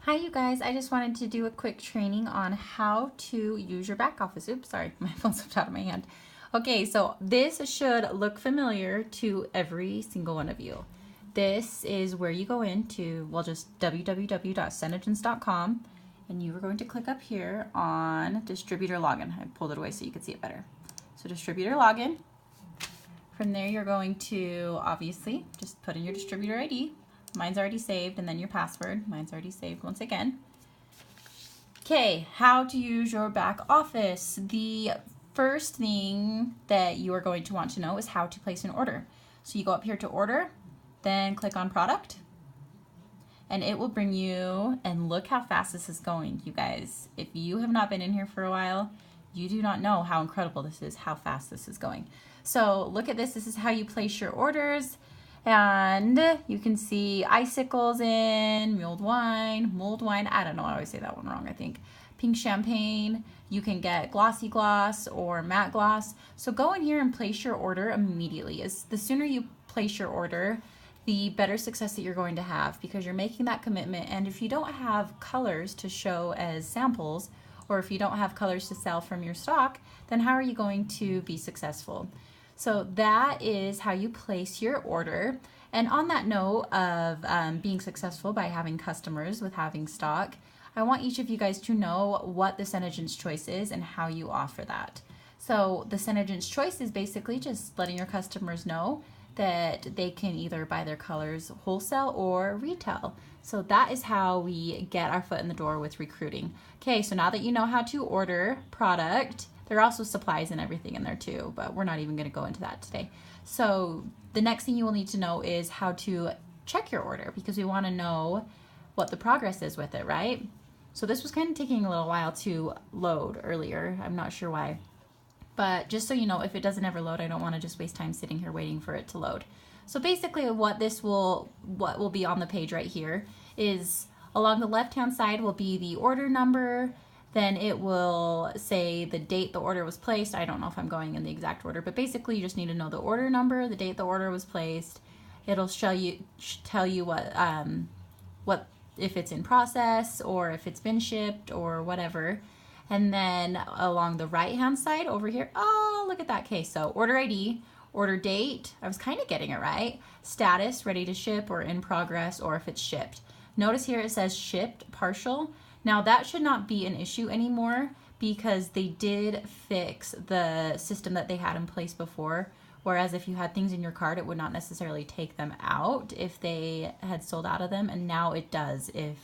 Hi you guys, I just wanted to do a quick training on how to use your back office. Oops, sorry, my phone slipped out of my hand. Okay, so this should look familiar to every single one of you. This is where you go into, well, just www.senegence.com, and you are going to click up here on distributor login. I pulled it away so you could see it better. So distributor login. From there, you're going to obviously just put in your distributor ID. Mine's already saved, and then your password. Mine's already saved once again. Okay, how to use your back office. The first thing that you are going to want to know is how to place an order. So you go up here to order, then click on product, and it will bring you, and look how fast this is going, you guys. If you have not been in here for a while, you do not know how incredible this is, how fast this is going. So look at this. This is how you place your orders. And you can see icicles in, mulled wine, I don't know, I always say that one wrong, I think. Pink champagne, you can get glossy gloss or matte gloss. So go in here and place your order immediately. The sooner you place your order, the better success that you're going to have, because you're making that commitment. And if you don't have colors to show as samples, or if you don't have colors to sell from your stock, then how are you going to be successful? So that is how you place your order. And on that note of being successful by having customers with having stock, I want each of you guys to know what the Senegence choice is and how you offer that. So the Senegence choice is basically just letting your customers know that they can either buy their colors wholesale or retail. So that is how we get our foot in the door with recruiting. Okay, so now that you know how to order product, there are also supplies and everything in there too, but we're not even going to go into that today. So the next thing you will need to know is how to check your order, because we want to know what the progress is with it, right? So this was kind of taking a little while to load earlier. I'm not sure why. But just so you know, if it doesn't ever load, I don't want to just waste time sitting here waiting for it to load. So basically what will be on the page right here is, along the left-hand side will be the order number. Then it will say the date the order was placed. I don't know if I'm going in the exact order, but basically you just need to know the order number, the date the order was placed. It'll tell you what if it's in process or if it's been shipped or whatever. And then along the right-hand side over here, oh, look at that case. So order ID, order date, I was kind of getting it right, status, ready to ship or in progress, or if it's shipped. Notice here it says shipped partial. Now that should not be an issue anymore, because they did fix the system that they had in place before. Whereas if you had things in your cart, it would not necessarily take them out if they had sold out of them. And now it does if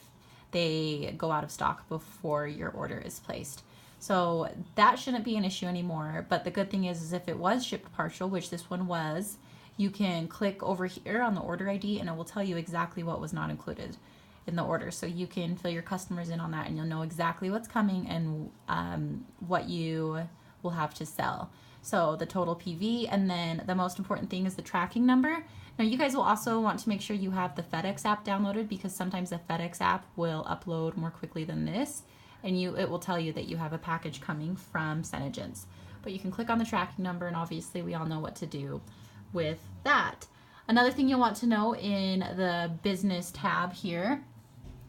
they go out of stock before your order is placed. So that shouldn't be an issue anymore. But the good thing is if it was shipped partial, which this one was, you can click over here on the order ID and it will tell you exactly what was not included in the order. So you can fill your customers in on that and you'll know exactly what's coming and what you will have to sell. So the total PV, and then the most important thing is the tracking number. Now you guys will also want to make sure you have the FedEx app downloaded, because sometimes the FedEx app will upload more quickly than this, and it will tell you that you have a package coming from Senegence. But you can click on the tracking number, and obviously we all know what to do with that. Another thing you'll want to know in the business tab here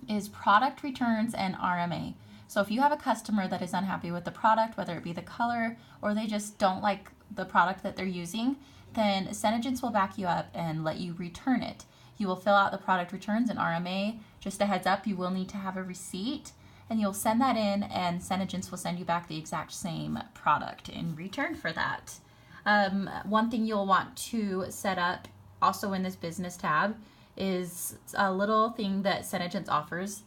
is product returns and RMA. So if you have a customer that is unhappy with the product, whether it be the color or they just don't like the product that they're using, then Senegence will back you up and let you return it. You will fill out the product returns and RMA. Just a heads up, you will need to have a receipt, and you'll send that in, and Senegence will send you back the exact same product in return for that. One thing you'll want to set up also in this business tab is a little thing that Senegence offers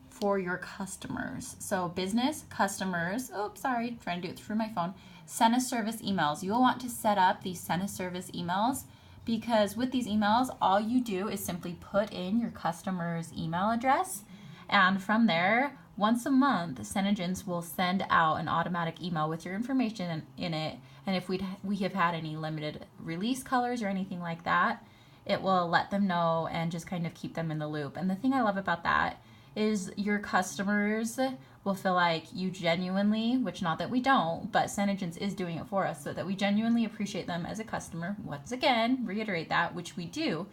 for your customers. So business customers, trying to do it through my phone, send a service emails. You will want to set up these send a service emails, because with these emails, all you do is simply put in your customer's email address, and from there, once a month, Senegence will send out an automatic email with your information in it. And if we have had any limited release colors or anything like that, it will let them know and just kind of keep them in the loop. And the thing I love about that is your customers will feel like you genuinely, which not that we don't, but Senegence is doing it for us, so that we genuinely appreciate them as a customer. Once again, reiterate that, which we do.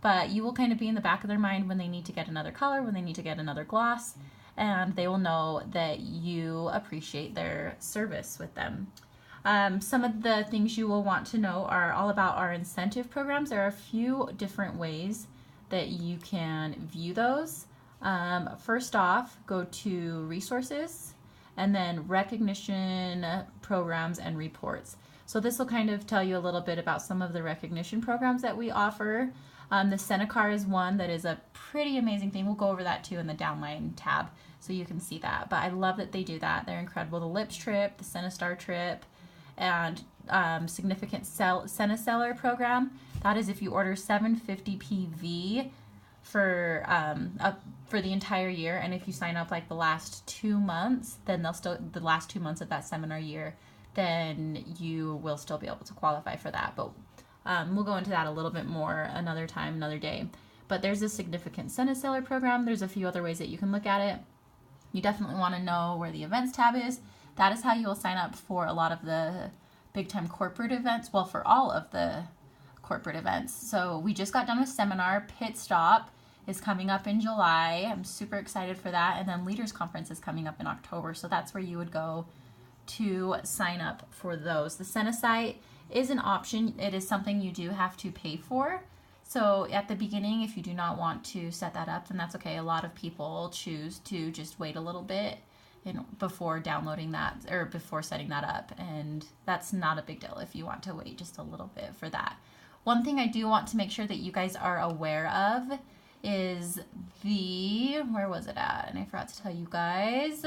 but you will kind of be in the back of their mind when they need to get another color, when they need to get another gloss, and they will know that you appreciate their service with them. Some of the things you will want to know are all about our incentive programs. There are a few different ways that you can view those. First off, go to resources and then recognition programs and reports. So this will kind of tell you a little bit about some of the recognition programs that we offer. The Senegence is one that is a pretty amazing thing. We'll go over that too in the downline tab so you can see that. But I love that they do that. They're incredible. The Lips trip, the Senestar trip, and significant Seneseller program. That is if you order 750 PV for the entire year, and if you sign up like the last 2 months, then the last 2 months of that seminar year, then you will still be able to qualify for that. But we'll go into that a little bit more another time, another day. But there's a significant Seneseller program. There's a few other ways that you can look at it. You definitely want to know where the events tab is. That is how you will sign up for a lot of the big time corporate events. Well, for all of the corporate events. So we just got done with seminar. Pit Stop is coming up in July. I'm super excited for that. And then Leaders Conference is coming up in October. So that's where you would go to sign up for those. The Senesite is an option. It is something you do have to pay for. So at the beginning, if you do not want to set that up, then that's okay. A lot of people choose to just wait a little bit before downloading that or before setting that up, and that's not a big deal if you want to wait just a little bit for that. One thing I do want to make sure that you guys are aware of is where was it at? And I forgot to tell you guys.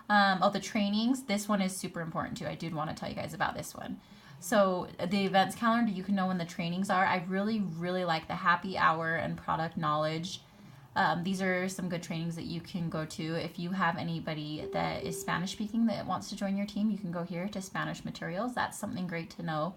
The trainings. This one is super important too. I did want to tell you guys about this one. So the events calendar, you can know when the trainings are. I really, really like the happy hour and product knowledge. These are some good trainings that you can go to. If you have anybody that is Spanish speaking that wants to join your team, you can go here to Spanish materials. That's something great to know.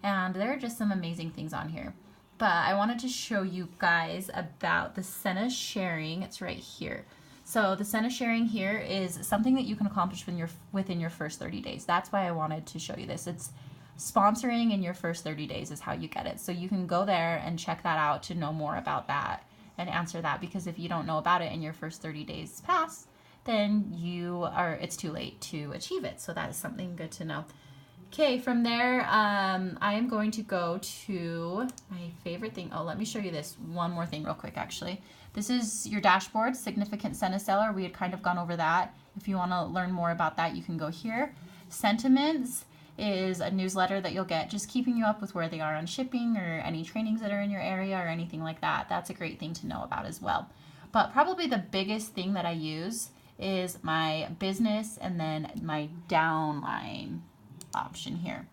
And there are just some amazing things on here. But I wanted to show you guys about the Sena sharing. It's right here. So the Sena sharing here is something that you can accomplish within your first 30 days. That's why I wanted to show you this. It's sponsoring in your first 30 days is how you get it. So you can go there and check that out to know more about that and answer that, because if you don't know about it and your first 30 days pass, then it's too late to achieve it. So that is something good to know. Okay, from there, I am going to go to my favorite thing. Oh, let me show you this one more thing real quick, actually. This is your dashboard, Significant Seneseller. We had kind of gone over that. If you want to learn more about that, you can go here. Sentiments is a newsletter that you'll get, just keeping you up with where they are on shipping or any trainings that are in your area or anything like that. That's a great thing to know about as well. But probably the biggest thing that I use is my business and then my downline option here.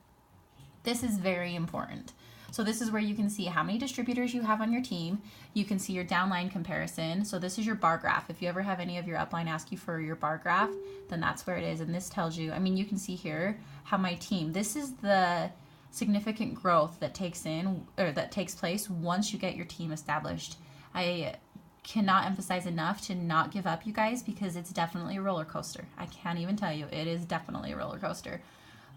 This is very important. So this is where you can see how many distributors you have on your team. You can see your downline comparison. So this is your bar graph. If you ever have any of your upline ask you for your bar graph, then that's where it is. And this tells you, you can see here how my team, this is the significant growth that takes place once you get your team established. I cannot emphasize enough to not give up, you guys, because it's definitely a roller coaster. I can't even tell you, it is definitely a roller coaster.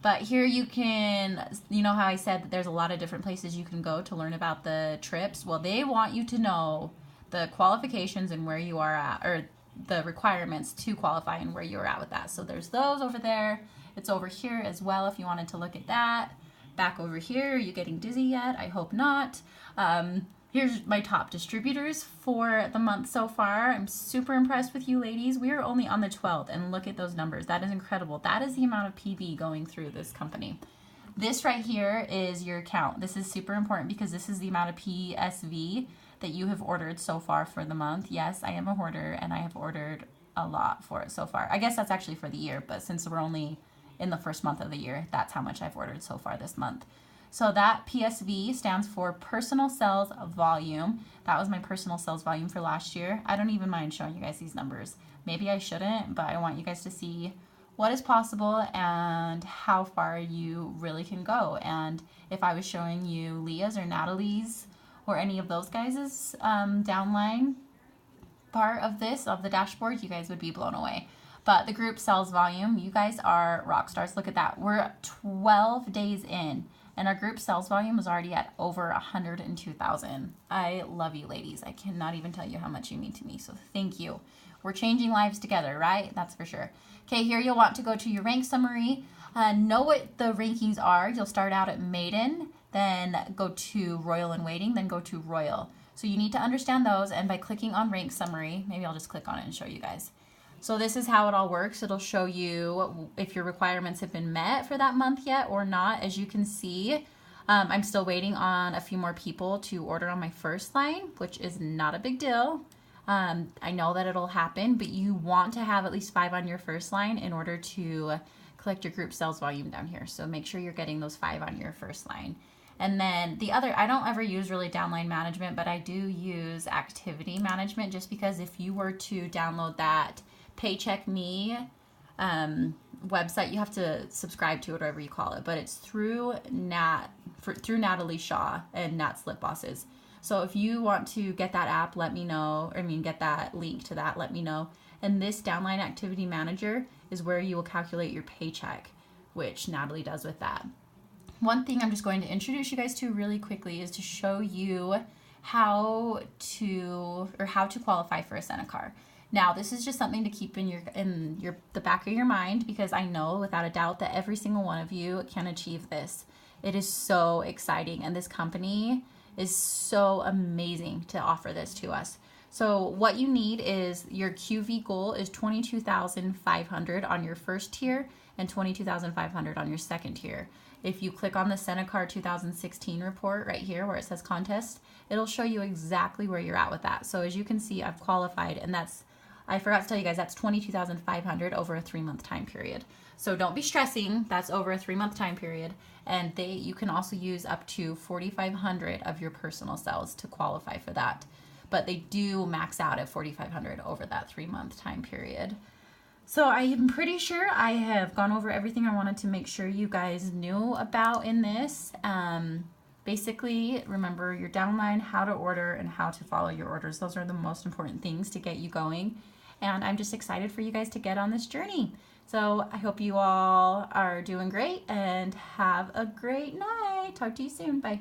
But here you can, you know how I said that there's a lot of different places you can go to learn about the trips? Well, they want you to know the qualifications and where you are at, or the requirements to qualify and where you're at with that. So there's those over there. It's over here as well if you wanted to look at that. Back over here, are you getting dizzy yet? I hope not. Here's my top distributors for the month so far. I'm super impressed with you ladies. We are only on the 12th, and look at those numbers. That is incredible. That is the amount of PV going through this company. This right here is your count. This is super important because this is the amount of PSV that you have ordered so far for the month. Yes, I am a hoarder, and I have ordered a lot for it so far. I guess that's actually for the year, but since we're only in the first month of the year, that's how much I've ordered so far this month. So that PSV stands for personal sales volume. That was my personal sales volume for last year. I don't even mind showing you guys these numbers. Maybe I shouldn't, but I want you guys to see what is possible and how far you really can go. And if I was showing you Leah's or Natalie's or any of those guys' downline part of the dashboard, you guys would be blown away. But the group sales volume, you guys are rock stars. Look at that. We're 12 days in. And our group sales volume was already at over 102,000. I love you ladies. I cannot even tell you how much you mean to me. So thank you. We're changing lives together, right? That's for sure. Okay, here you'll want to go to your rank summary. Know what the rankings are. You'll start out at maiden, then go to royal and waiting, then go to royal. So you need to understand those, and by clicking on rank summary, maybe I'll just click on it and show you guys. So this is how it all works. It'll show you if your requirements have been met for that month yet or not. As you can see, I'm still waiting on a few more people to order on my first line, which is not a big deal. I know that it'll happen, but you want to have at least 5 on your first line in order to collect your group sales volume down here. So make sure you're getting those 5 on your first line. And then the other, I don't ever use really downline management, but I do use activity management, just because if you were to download that Paycheck Me website, you have to subscribe to it, whatever you call it, but it's through through Natalie Shaw and Nat Slip Bosses. So if you want to get that app, let me know. Get that link to that, let me know. And this downline activity manager is where you will calculate your paycheck, which Natalie does with that. One thing I'm just going to introduce you guys to really quickly is to show you how to qualify for a Senecare. Now, this is just something to keep in the back of your mind, because I know without a doubt that every single one of you can achieve this. It is so exciting, and this company is so amazing to offer this to us. So what you need is your QV goal is 22,500 on your first tier and 22,500 on your second tier. If you click on the Senecare 2016 report right here where it says contest, it'll show you exactly where you're at with that. So as you can see, I've qualified, and I forgot to tell you guys, that's 22,500 over a 3-month time period. So don't be stressing, that's over a 3-month time period. And you can also use up to 4,500 of your personal sales to qualify for that. But they do max out at 4,500 over that 3-month time period. So I am pretty sure I have gone over everything I wanted to make sure you guys knew about in this. Basically, remember your downline, how to order, and how to follow your orders. Those are the most important things to get you going. And I'm just excited for you guys to get on this journey. So I hope you all are doing great and have a great night. Talk to you soon. Bye.